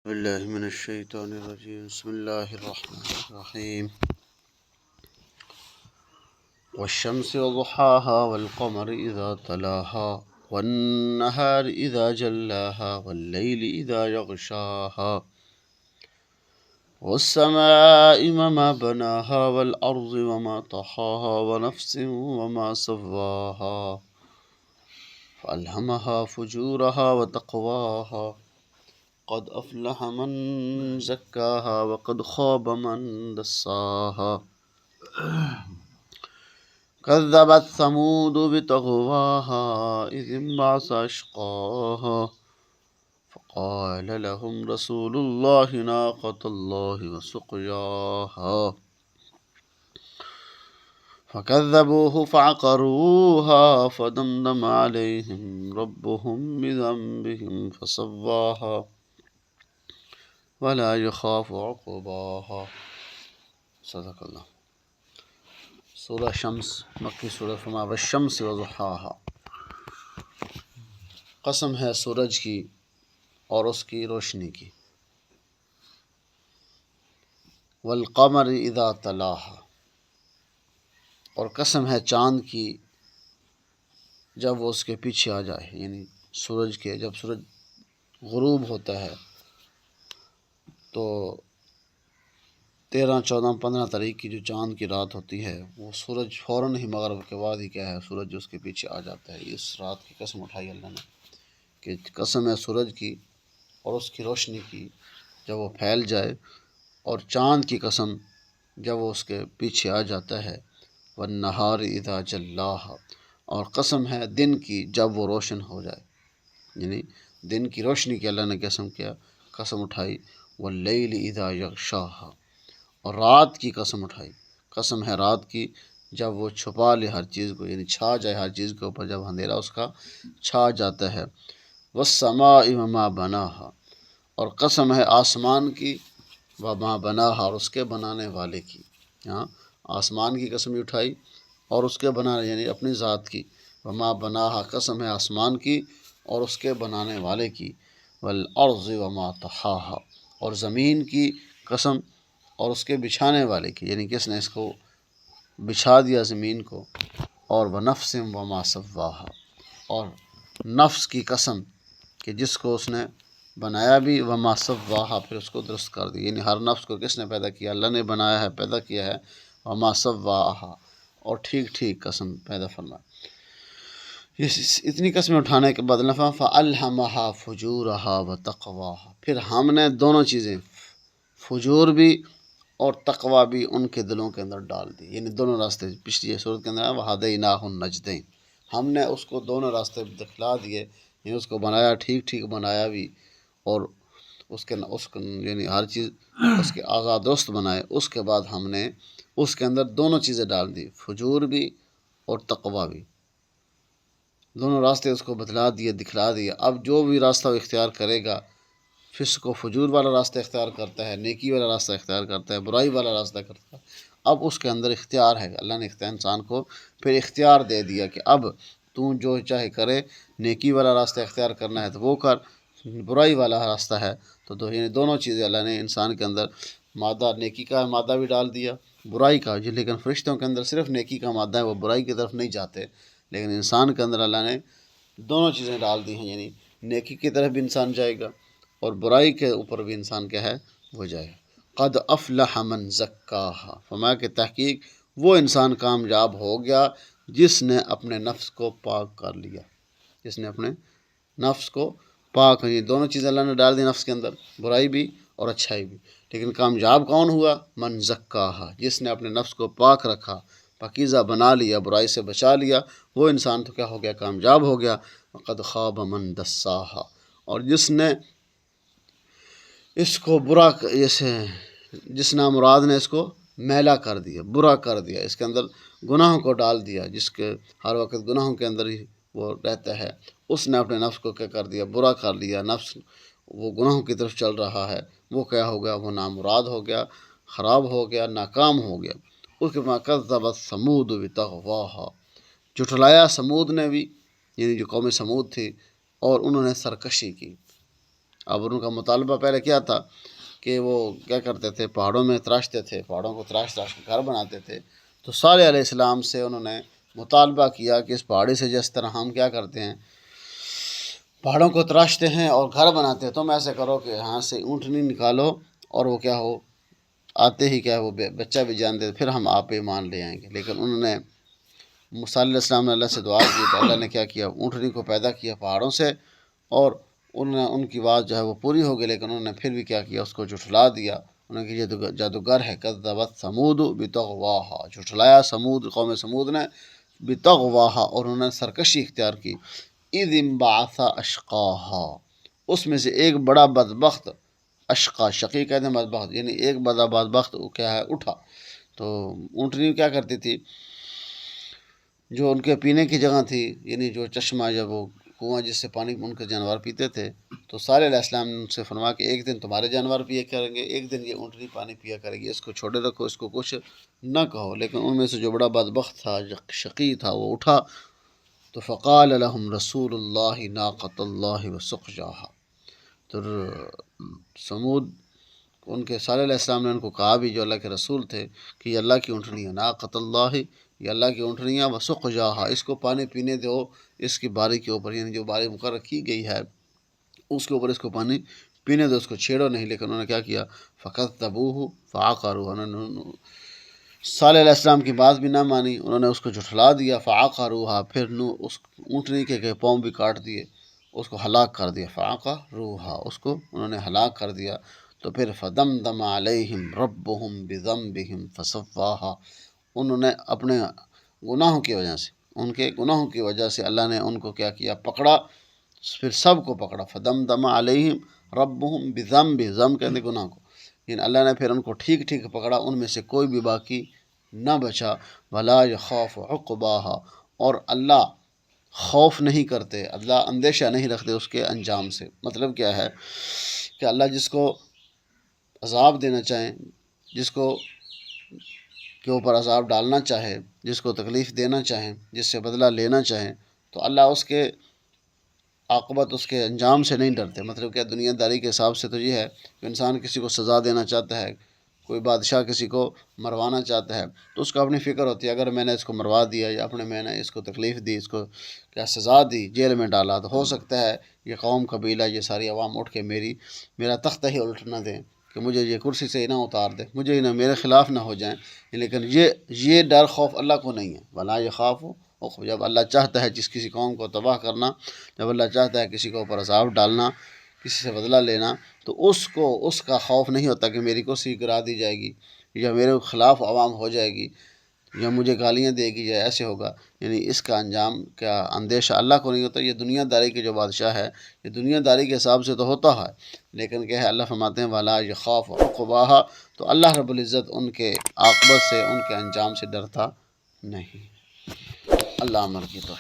باللہ من الشیطان الرجیم بسم اللہ الرحمن الرحیم والشمس وضحاها والقمر اذا تلاها والنهار اذا جلاها والليل اذا يغشاها والسماء وما بناها والارض وما طحاها ونفس وما سواها فألهمها فجورها وتقواها قد أفلح من زكاها وقد خاب من دساها كذبت ثمود بطغواها إذ انبعث أشقاها فقال لهم رسول الله ناقة الله وسقياها فكذبوه فعقروها فدمدم عليهم ربهم بذنبهم فسواها ولا يخاف عقباها صدق اللہ۔ سورہ شمس مکی سورہ فما والشمس وضحاها، قسم ہے سورج کی اور اس کی روشنی کی، والقمر اذا تلاها، اور قسم ہے چاند کی جب وہ اس کے پیچھے آ جائے، یعنی سورج کے جب سورج غروب ہوتا ہے تو 13، 14، 15 تاریخ کی جو چاند کی رات ہوتی ہے وہ سورج فوراً ہی مغرب کے بعد ہی کیا ہے سورج اس کے پیچھے آ جاتا ہے۔ اس رات کی قسم اٹھائی اللہ نے کہ قسم ہے سورج کی اور اس کی روشنی کی جب وہ پھیل جائے، اور چاند کی قسم جب وہ اس کے پیچھے آ جاتا ہے، والنہار اذا جلاها، اور قسم ہے دن کی جب وہ روشن ہو جائے، یعنی دن کی روشنی کی اللہ نے قسم اٹھائی، واللیل اذا یغشاها، اور رات کی قسم اٹھائی، قسم ہے رات کی جب وہ چھپا لے ہر چیز کو، یعنی چھا جائے ہر چیز کے اوپر، جب اندھیرا اس کا چھا جاتا ہے، والسماء وما بناها، اور قسم ہے آسمان کی، وما بناها، اور اس کے بنانے والے کی، ہاں آسمان کی قسم اٹھائی اور اس کے بنانے یعنی اپنی ذات کی، وما بناها قسم ہے آسمان کی اور اس کے بنانے والے کی، والارض وما طحاها، اور زمین کی قسم اور اس کے بچھانے والے کی، یعنی کس نے اس کو بچھا دیا زمین کو، اور ونفس وما سواها، اور نفس کی قسم کہ جس کو اس نے بنایا بھی، وما سواها پھر اس کو درست کر دیا، یعنی ہر نفس کو کس نے پیدا کیا؟ اللہ نے بنایا ہے، پیدا کیا ہے، وما سواها، اور ٹھیک ٹھیک قسم پیدا فرمایا۔ اتنی قسمیں اٹھانے کے بعد فَأَلْهَمَهَا فُجُورَهَا وَتَقْوَاهَا، پھر ہم نے دونوں چیزیں فجور بھی اور تقوی بھی ان کے دلوں کے اندر ڈال دی، یعنی دونوں راستے پچھلی صورت کے اندر وَهَدَيْنَاهُ النَّجْدَيْنِ، ہم نے اس کو دونوں راستے دکھلا دیے، یعنی اس کو بنایا، ٹھیک ٹھیک بنایا بھی، اور اس یعنی ہر چیز اس کے آزاد درست بنائے، اس کے بعد ہم نے اس کے اندر دونوں چیزیں ڈال دی، فجور بھی اور تقوی بھی، دونوں راستے اس کو بتلا دیے، دکھلا دیے۔ اب جو بھی راستہ وہ اختیار کرے گا، فسق و فجور والا راستہ اختیار کرتا ہے، نیکی والا راستہ اختیار کرتا ہے، برائی والا راستہ کرتا ہے، اب اس کے اندر اختیار ہے، اللہ نے انسان کو پھر اختیار دے دیا کہ اب تو جو چاہے کرے، نیکی والا راستہ اختیار کرنا ہے تو وہ کر، برائی والا راستہ ہے تو یعنی دونوں چیزیں اللہ نے انسان کے اندر مادہ، نیکی کا مادہ بھی ڈال دیا، برائی کا، لیکن فرشتوں کے اندر صرف نیکی کا مادہ ہے، وہ برائی کی طرف نہیں جاتے، لیکن انسان کے اندر اللہ نے دونوں چیزیں ڈال دی ہیں، یعنی نیکی کی طرف بھی انسان جائے گا اور برائی کے اوپر بھی انسان کیا ہے وہ جائے۔ قد افلح من زکاها، فرمایا کہ تحقیق وہ انسان کامیاب ہو گیا جس نے اپنے نفس کو پاک کر لیا، جس نے اپنے نفس کو پاک، یہ دونوں چیزیں اللہ نے ڈال دی نفس کے اندر، برائی بھی اور اچھائی بھی، لیکن کامیاب کون ہوا؟ من زکاها، جس نے اپنے نفس کو پاک رکھا، پاکیزہ بنا لیا، برائی سے بچا لیا، وہ انسان تو کیا ہو گیا؟ کامیاب ہو گیا۔ وقد خاب من دساها، اور جس نے اس کو برا، جس نامراد نے اس کو میلا کر دیا، برا کر دیا، اس کے اندر گناہوں کو ڈال دیا، جس کے ہر وقت گناہوں کے اندر ہی وہ رہتا ہے، اس نے اپنے نفس کو کیا کر دیا؟ برا کر دیا، نفس وہ گناہوں کی طرف چل رہا ہے، وہ کیا ہو گیا؟ وہ نامراد ہو گیا، خراب ہو گیا، ناکام ہو گیا۔ اس کے بعد کذبت ثمود بطغواها، جھٹلایا سمود نے بھی، یعنی جو قوم سمود تھی، اور انہوں نے سرکشی کی، اب ان کا مطالبہ پہلے کیا تھا کہ وہ کیا کرتے تھے، پہاڑوں میں تراشتے تھے، پہاڑوں کو تراش تراش کے گھر بناتے تھے۔ تو صالح علیہ السلام سے انہوں نے مطالبہ کیا کہ اس پہاڑی سے جس طرح ہم کیا کرتے ہیں، پہاڑوں کو تراشتے ہیں اور گھر بناتے ہیں، تم ایسے کرو کہ یہاں سے اونٹنی نکالو اور وہ کیا ہو، آتے ہی کیا ہے وہ بچہ بھی جان دے، پھر ہم آپ پہ ایمان لے آئیں گے۔ لیکن انہوں نے صالح علیہ السلام نے اللہ سے دعا کی تو اللہ نے کیا کیا، اونٹنی کو پیدا کیا پہاڑوں سے، اور ان کی بات جو ہے وہ پوری ہو گئی، لیکن انہوں نے پھر بھی کیا کیا، اس کو جھٹلا دیا۔ انہوں نے کہ جادوگر ہے، کذبت ثمود بطغواہا، جھٹلایا قوم سمود نے بطغواہا، اور انہوں نے سرکشی اختیار کی۔ اذ انبعث اشقاہا، اس میں سے ایک بڑا بدبخت، اشقا شقی کہتے ہیں بدبخت، یعنی ایک بڑا بدبخت کیا ہے، اٹھا۔ تو اونٹنی کیا کرتی تھی، جو ان کے پینے کی جگہ تھی، یعنی جو چشمہ یا وہ کنواں جس سے پانی ان کے جانور پیتے تھے، تو صالح علیہ السلام نے ان سے فرمایا کہ ایک دن تمہارے جانور پیا کریں گے، ایک دن یہ اونٹنی پانی پیا کرے گی، اس کو چھوڑے رکھو، اس کو کچھ نہ کہو۔ لیکن ان میں سے جو بڑا بدبخت تھا، شقی تھا، وہ اٹھا۔ تو فقال لهم رسول اللہ ناقۃ اللہ وسقیاہا، تو سمود ان کے صالح علیہ السلام نے ان کو کہا بھی، جو اللہ کے رسول تھے، کہ یہ اللہ کی اونٹنی ہے، ناقۃ اللہ، یہ اللہ کی اونٹنی ہے، وسقیاہا، اس کو پانی پینے دو، اس کی باری کے اوپر، یعنی جو باری مقرر کی گئی ہے اس کے اوپر اس کو پانی پینے دو، اس کو چھیڑو نہیں۔ لیکن انہوں نے کیا کیا، فکذبوہ فعقروہ، انہوں نے صالح علیہ السلام کی بات بھی نہ مانی، انہوں نے اس کو جھٹلا دیا، فعقروہا، پھر اس اونٹنی کے پاؤں بھی کاٹ دیے، اس کو ہلاک کر دیا، فعقروہا، اس کو انہوں نے ہلاک کر دیا۔ تو پھر فدمدم علیہم ربہم بذنبہم فسواہا، انہوں نے اپنے گناہوں کی وجہ سے، ان کے گناہوں کی وجہ سے اللہ نے ان کو کیا کیا، پکڑا، پھر سب کو پکڑا۔ فدمدم علیہم ربہم بذنبہم، ذنب کہتے گناہ کو، یعنی اللہ نے پھر ان کو ٹھیک ٹھیک پکڑا، ان میں سے کوئی بھی باقی نہ بچا۔ ولا یخاف عقباہا، اور اللہ خوف نہیں کرتے، اللہ اندیشہ نہیں رکھتے اس کے انجام سے۔ مطلب کیا ہے کہ اللہ جس کو عذاب دینا چاہیں، جس کو کے اوپر عذاب ڈالنا چاہے، جس کو تکلیف دینا چاہیں، جس سے بدلہ لینا چاہیں، تو اللہ اس کے عاقبت، اس کے انجام سے نہیں ڈرتے۔ مطلب کیا، دنیا داری کے حساب سے تو یہ ہے کہ انسان کسی کو سزا دینا چاہتا ہے، کوئی بادشاہ کسی کو مروانا چاہتا ہے، تو اس کو اپنی فکر ہوتی ہے، اگر میں نے اس کو مروا دیا یا میں نے اس کو تکلیف دی، اس کو کیا سزا دی، جیل میں ڈالا، تو ہو سکتا ہے یہ قوم قبیلہ، یہ ساری عوام اٹھ کے میرا تختہ ہی الٹ نہ دیں، کہ مجھے یہ کرسی سے ہی نہ اتار دے، مجھے ہی نہ، میرے خلاف نہ ہو جائیں۔ لیکن یہ ڈر خوف اللہ کو نہیں ہے۔ ولا یخاف، جب اللہ چاہتا ہے کسی قوم کو تباہ کرنا، جب اللہ چاہتا ہے کسی کو اوپر عذاب ڈالنا، کسی سے بدلہ لینا، تو اس کا خوف نہیں ہوتا کہ میری کرسی گرا دی جائے گی، یا میرے خلاف عوام ہو جائے گی، یا مجھے گالیاں دے گی، یا ایسے ہوگا، یعنی اس کا انجام کا اندیشہ اللہ کو نہیں ہوتا۔ یہ دنیا داری کے جو بادشاہ ہے، یہ دنیا داری کے حساب سے تو ہوتا ہے، لیکن کیا ہے، اللہ فرماتے ہیں ولا یخاف عقباہا، تو اللہ رب العزت ان کے عاقبت سے، ان کے انجام سے ڈرتا نہیں۔ اللہ عمر کی تو